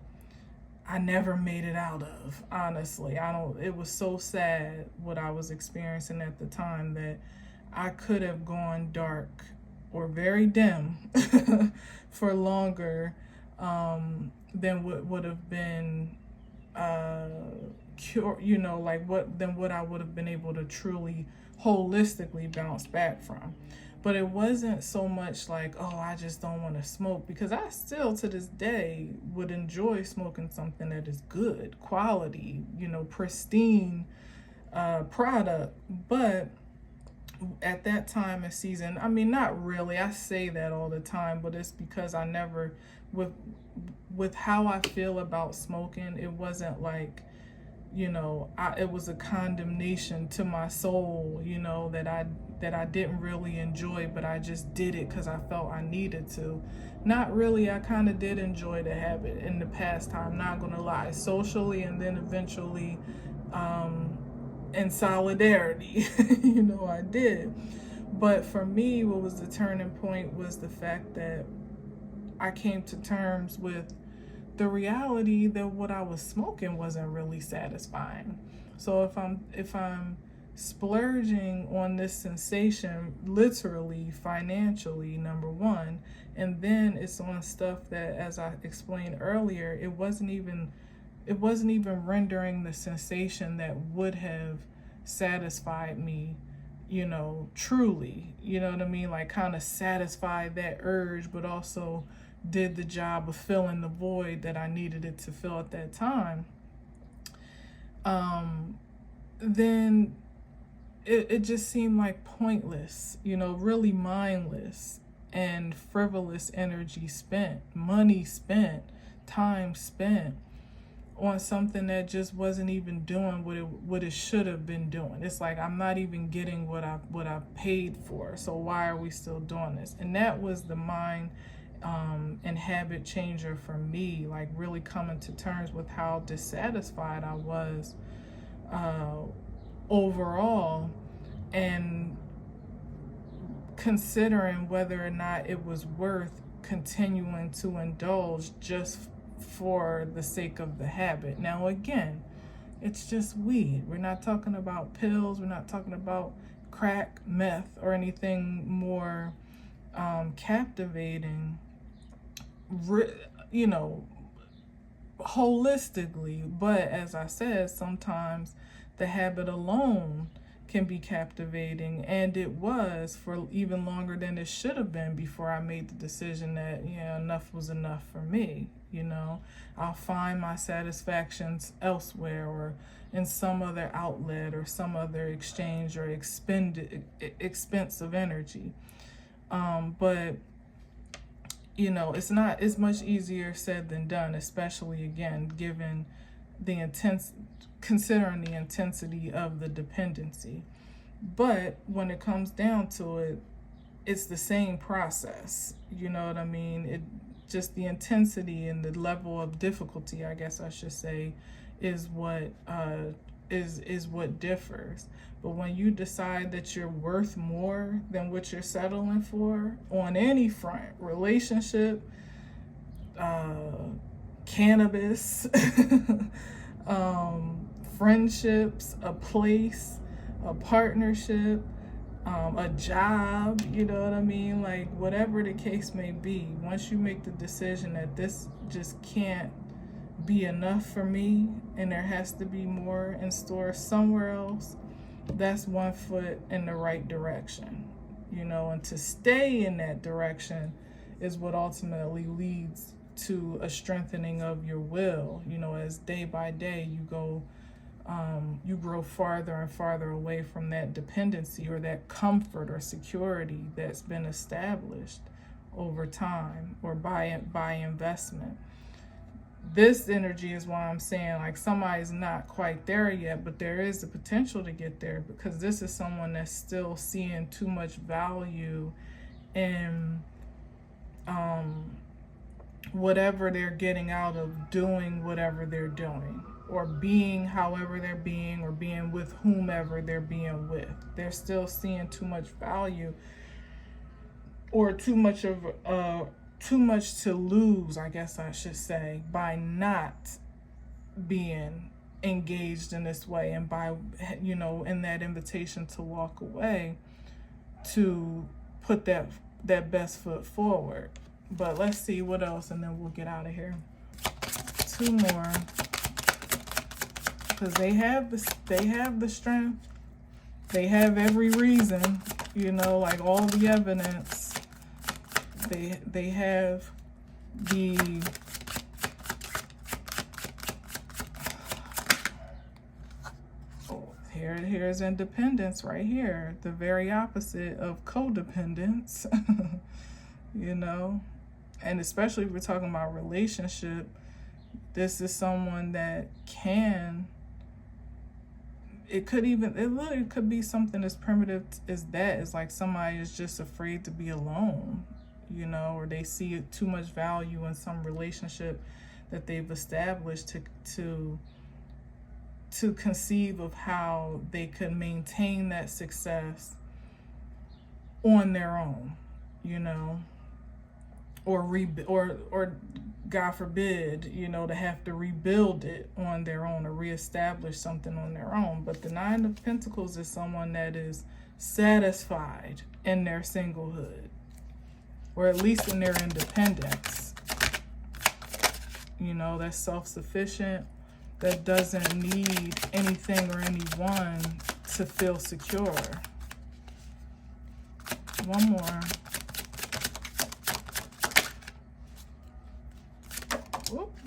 I never made it out of. Honestly, it was so sad what I was experiencing at the time that I could have gone dark or very dim for longer than what would have been cure, you know, like what I would have been able to truly holistically bounce back from. But it wasn't so much like, oh, I just don't want to smoke, because I still to this day would enjoy smoking something that is good quality, you know, pristine product. But at that time and season, I mean, not really, I say that all the time, but it's because I never, with how I feel about smoking, it wasn't like, you know, it was a condemnation to my soul, you know, that I didn't really enjoy, but I just did it because I felt I needed to. Not really. I kind of did enjoy the habit in the past time, not gonna lie, socially, and then eventually in solidarity. You know, I did. But for me, what was the turning point was the fact that I came to terms with the reality that what I was smoking wasn't really satisfying. So if I'm splurging on this sensation, literally financially, number one, and then it's on stuff that, as I explained earlier, it wasn't even rendering the sensation that would have satisfied me, you know, truly, you know what I mean, like kind of satisfied that urge, but also did the job of filling the void that I needed it to fill at that time. Then it just seemed like pointless, you know, really mindless and frivolous energy spent, money spent, time spent on something that just wasn't even doing what it should have been doing. It's like I'm not even getting what I paid for. So why are we still doing this? And that was the mind and habit changer for me, like really coming to terms with how dissatisfied I was overall, and considering whether or not it was worth continuing to indulge just for the sake of the habit. Now again, it's just weed. We're not talking about pills. We're not talking about crack, meth, or anything more captivating, you know, holistically. But as I said, sometimes the habit alone can be captivating, and it was for even longer than it should have been before I made the decision that, you know, enough was enough for me. You know, I'll find my satisfactions elsewhere or in some other outlet or some other exchange or expense of energy. But you know, it's not as much easier said than done, especially again, given the considering the intensity of the dependency. But when it comes down to it, it's the same process. You know what I mean? It just the intensity and the level of difficulty, I guess I should say, is what is what differs. But when you decide that you're worth more than what you're settling for on any front, relationship, cannabis, friendships, a place, a partnership, a job, you know what I mean? Like whatever the case may be, once you make the decision that this just can't be enough for me and there has to be more in store somewhere else, that's one foot in the right direction, you know, and to stay in that direction is what ultimately leads to a strengthening of your will. You know, as day by day you go, you grow farther and farther away from that dependency or that comfort or security that's been established over time or by investment. This energy is why I'm saying, like, somebody's not quite there yet, but there is the potential to get there, because this is someone that's still seeing too much value in whatever they're getting out of doing whatever they're doing, or being however they're being, or being with whomever they're being with. They're still seeing too much value, or too much to lose, I guess I should say, by not being engaged in this way, and by, you know, in that invitation to walk away, to put that best foot forward. But let's see what else, and then we'll get out of here. Two more, because they have the strength, they have every reason, you know, like all the evidence. They have the Here's independence right here, the very opposite of codependence. You know, and especially if we're talking about relationship, this is someone that can, it literally could be something as primitive as that. It's like somebody is just afraid to be alone, you know, or they see too much value in some relationship that they've established to conceive of how they could maintain that success on their own, you know, or God forbid, you know, to have to rebuild it on their own or reestablish something on their own. But the Nine of Pentacles is someone that is satisfied in their singlehood, or at least in their independence. You know, that's self-sufficient, that doesn't need anything or anyone to feel secure. One more. Whoop.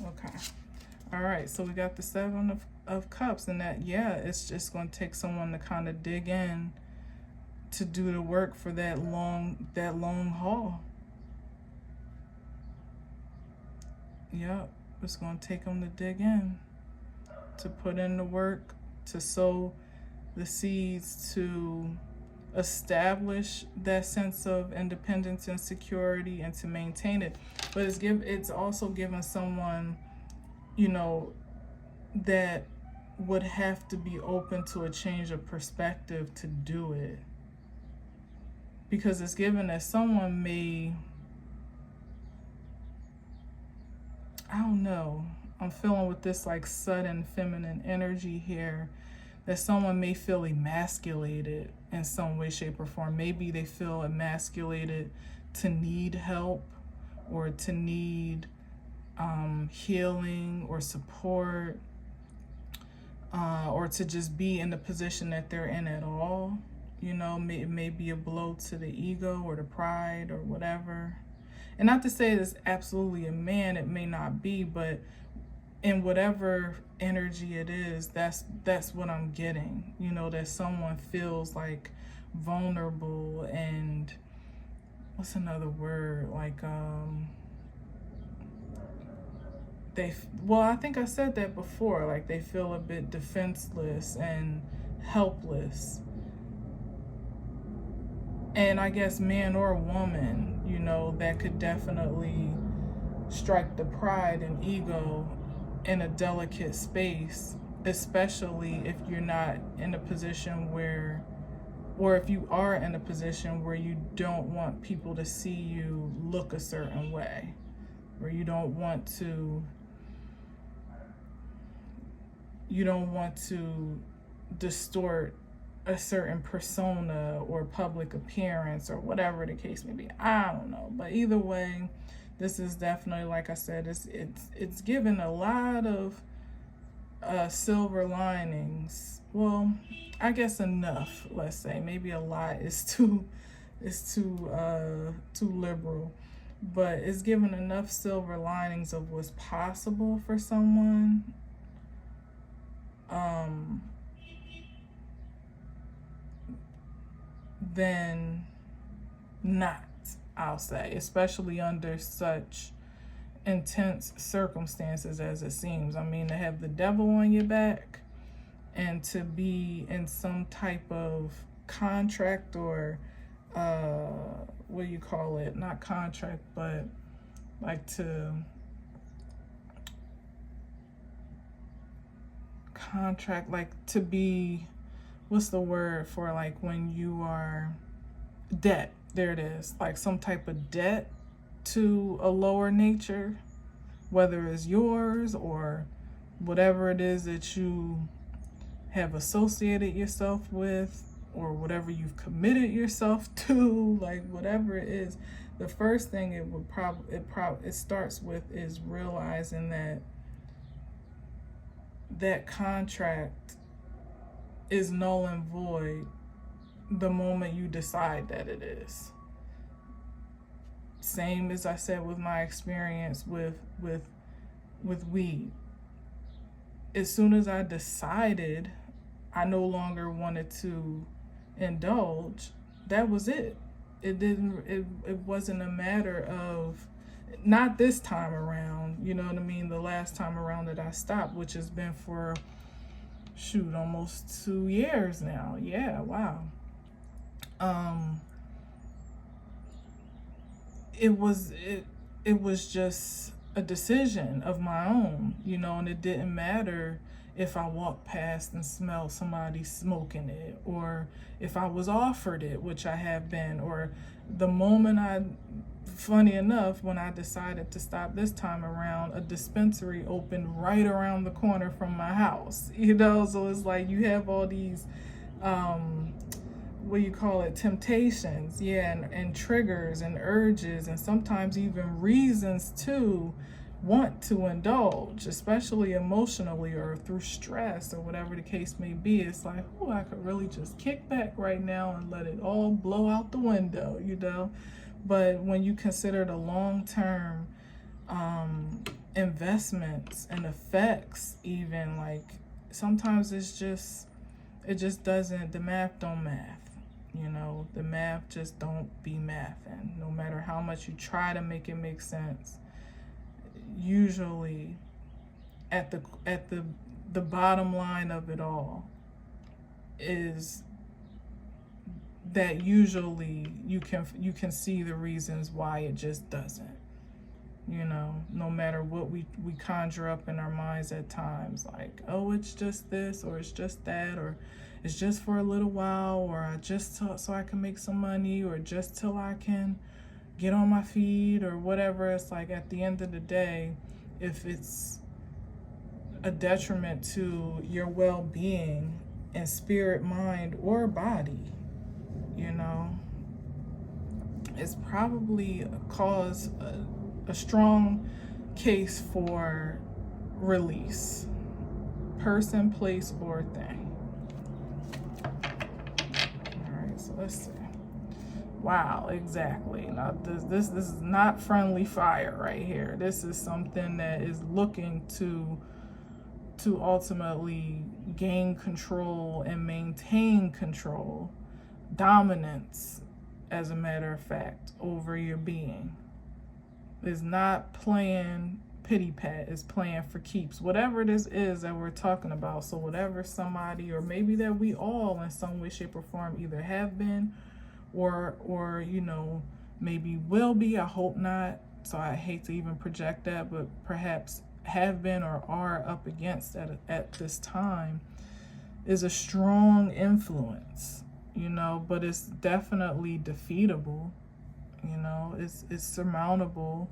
Okay. All right, so we got the Seven of Cups, and that, yeah, it's just going to take someone to kind of dig in to do the work for that long haul. Yep, it's going to take them to dig in, to put in the work, to sow the seeds, to establish that sense of independence and security, and to maintain it. But it's also giving someone, you know, that would have to be open to a change of perspective to do it. Because it's given that someone may, I don't know, I'm feeling with this like sudden feminine energy here, that someone may feel emasculated in some way, shape, or form. Maybe they feel emasculated to need help, or to need healing or support, or to just be in the position that they're in at all. You know, it may be a blow to the ego or the pride or whatever. And not to say it's absolutely a man, it may not be, but in whatever energy it is, that's what I'm getting. You know, that someone feels like vulnerable and, what's another word? Like, I think I said that before, like they feel a bit defenseless and helpless. And I guess man or woman, you know, that could definitely strike the pride and ego in a delicate space, especially if you're not in a position where, or if you are in a position where you don't want people to see you look a certain way, where you don't want to distort a certain persona or public appearance or whatever the case may be. I don't know, but either way, this is definitely, like I said, it's given a lot of silver linings. Well, I guess enough, let's say. Maybe a lot is too liberal, but it's given enough silver linings of what's possible for someone. Than not, I'll say, especially under such intense circumstances as it seems. I mean, to have the devil on your back and to be in some type of contract or what do you call it? Not contract, but like to contract, like to be, what's the word for, like when you are debt, there it is, like some type of debt to a lower nature, whether it's yours or whatever it is that you have associated yourself with, or whatever you've committed yourself to, like whatever it is. The first thing it starts with is realizing that contract is null and void the moment you decide that it is. Same as I said with my experience with weed. As soon as I decided I no longer wanted to indulge, that was it. It wasn't a matter of, not this time around, you know what I mean? The last time around that I stopped, which has been for, shoot, almost 2 years now. Yeah, wow. It was just a decision of my own, you know, and it didn't matter if I walked past and smelled somebody smoking it, or if I was offered it, which I have been, or the moment funny enough, when I decided to stop this time around, a dispensary opened right around the corner from my house, you know. So it's like you have all these what do you call it, temptations, yeah, and triggers and urges, and sometimes even reasons to want to indulge, especially emotionally or through stress or whatever the case may be. It's like, oh, I could really just kick back right now and let it all blow out the window, you know. But when you consider the long-term investments and effects, even, like, sometimes it just doesn't, the math don't math. You know, the math just don't be mathing. No matter how much you try to make it make sense, usually at the bottom line of it all is that usually you can see the reasons why it just doesn't. You know, no matter what we conjure up in our minds at times, like, oh, it's just this, or it's just that, or it's just for a little while, or I just so I can make some money, or just till I can get on my feet, or whatever. It's like, at the end of the day, if it's a detriment to your well-being in spirit, mind, or body, you know, it's probably a strong case for release, person, place, or thing. All right, so let's see. Wow, exactly. Now this is not friendly fire right here. This is something that is looking to ultimately gain control and maintain control, dominance, as a matter of fact, over your being. Is not playing pity pat, is playing for keeps. Whatever this is that we're talking about. So whatever somebody, or maybe that we all in some way, shape, or form either have been, or you know, maybe will be. I hope not. So I hate to even project that, but perhaps have been or are up against at this time, is a strong influence, you know, but it's definitely defeatable. You know, it's surmountable.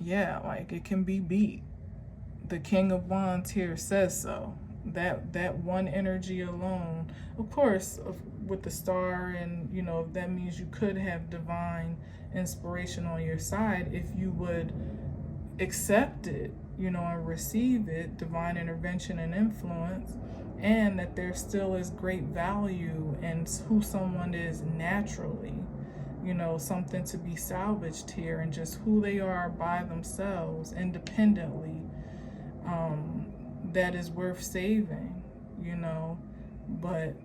Yeah, like, it can be beat. The King of Wands here says so. That one energy alone, of course, with the star, and you know, that means you could have divine inspiration on your side if you would accept it, you know, and receive it, divine intervention and influence. And that there still is great value in who someone is naturally, you know, something to be salvaged here, and just who they are by themselves, independently, that is worth saving, you know. But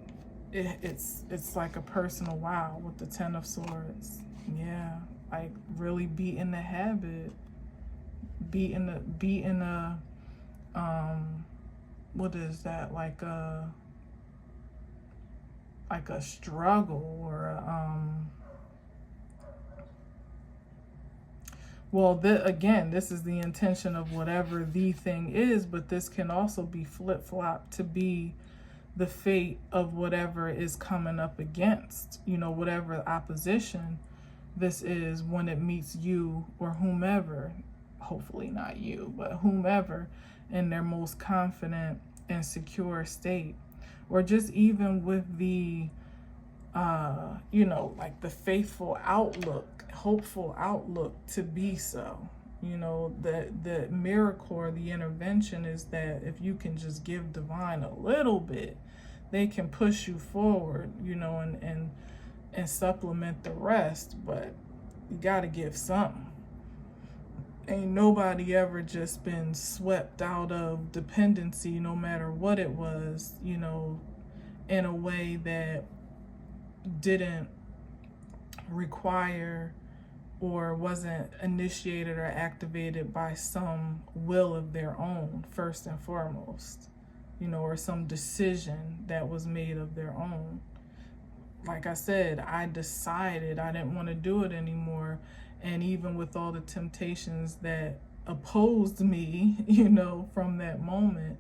it's like a personal wow with the Ten of Swords. Yeah, like really beating the habit, beating a what is that, like a struggle, or well, again, this is the intention of whatever the thing is, but this can also be flip-flopped to be the fate of whatever is coming up against, you know, whatever opposition this is when it meets you or whomever, hopefully not you, but whomever, in their most confident and secure state. Or just even with the you know, like the faithful outlook, hopeful outlook to be so. You know, the miracle or the intervention is that if you can just give divine a little bit, they can push you forward, you know, and supplement the rest. But you got to give something. ain't nobody ever just been swept out of dependency, no matter what it was, you know, in a way that didn't require or wasn't initiated or activated by some will of their own, first and foremost, you know, or some decision that was made of their own. Like I said, I decided I didn't want to do it anymore. And even with all the temptations that opposed me, you know, from that moment,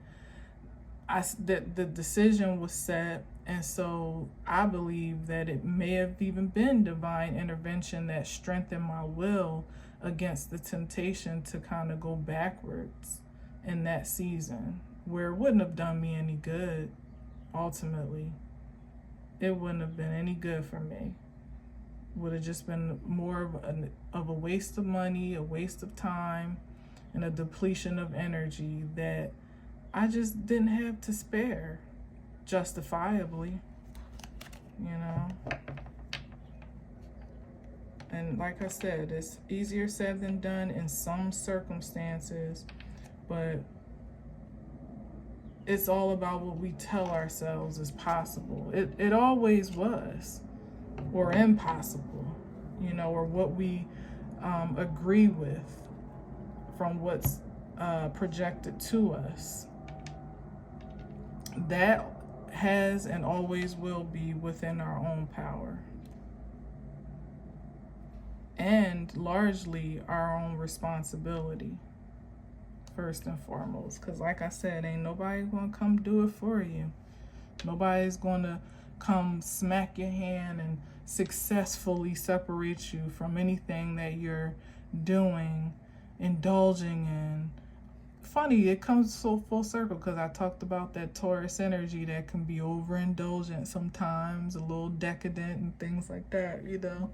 the decision was set. And so I believe that it may have even been divine intervention that strengthened my will against the temptation to kind of go backwards in that season, where it wouldn't have done me any good. Ultimately, it wouldn't have been any good for me. Would have just been more of a waste of money, a waste of time, and a depletion of energy that I just didn't have to spare, justifiably, you know. And like I said, it's easier said than done in some circumstances, but it's all about what we tell ourselves is possible. It always was, or impossible, you know, or what we agree with from what's projected to us. That has and always will be within our own power, and largely our own responsibility, first and foremost. Because like I said, ain't nobody gonna come do it for you. Nobody's gonna come smack your hand and successfully separate you from anything that you're doing, indulging in. Funny, it comes so full circle, because I talked about that Taurus energy that can be overindulgent sometimes, a little decadent and things like that, you know.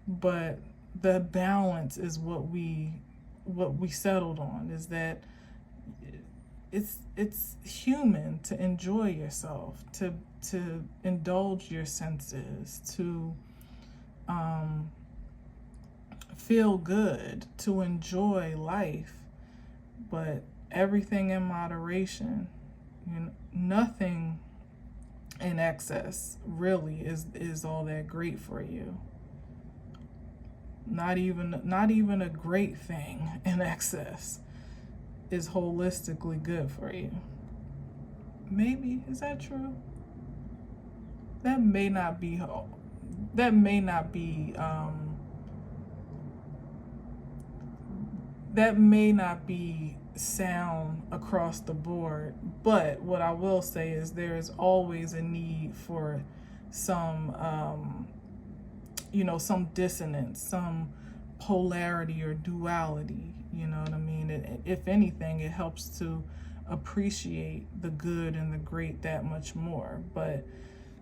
But the balance is what we settled on, is that it's human to enjoy yourself, to indulge your senses, to feel good, to enjoy life, but everything in moderation. You know, nothing in excess really is all that great for you. Not even a great thing in excess is holistically good for you. Maybe, is that true? That may not be sound across the board, but what I will say is there is always a need for some some dissonance, some polarity or duality, you know what I mean? If anything, it helps to appreciate the good and the great that much more. But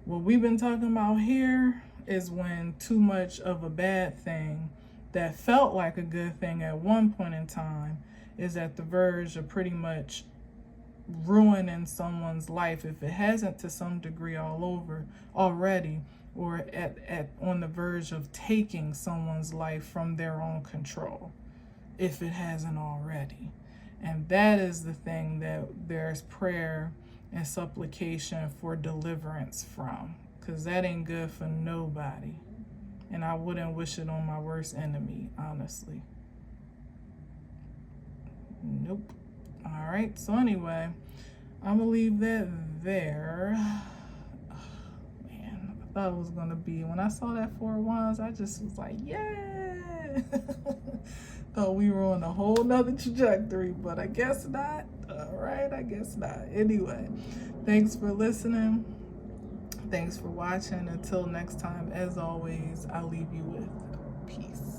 what we've been talking about here is when too much of a bad thing that felt like a good thing at one point in time is at the verge of pretty much ruining someone's life, if it hasn't to some degree already, or on the verge of taking someone's life from their own control, if it hasn't already. And that is the thing that there's prayer and supplication for deliverance from, because that ain't good for nobody. And I wouldn't wish it on my worst enemy, honestly. Nope. All right, so anyway, I'm gonna leave that there. Thought it was gonna be, when I saw that 4 of Wands, I just was like, yeah. Thought we were on a whole nother trajectory, but I guess not. All right, I guess not. Anyway, thanks for listening. Thanks for watching. Until next time, as always, I'll leave you with peace.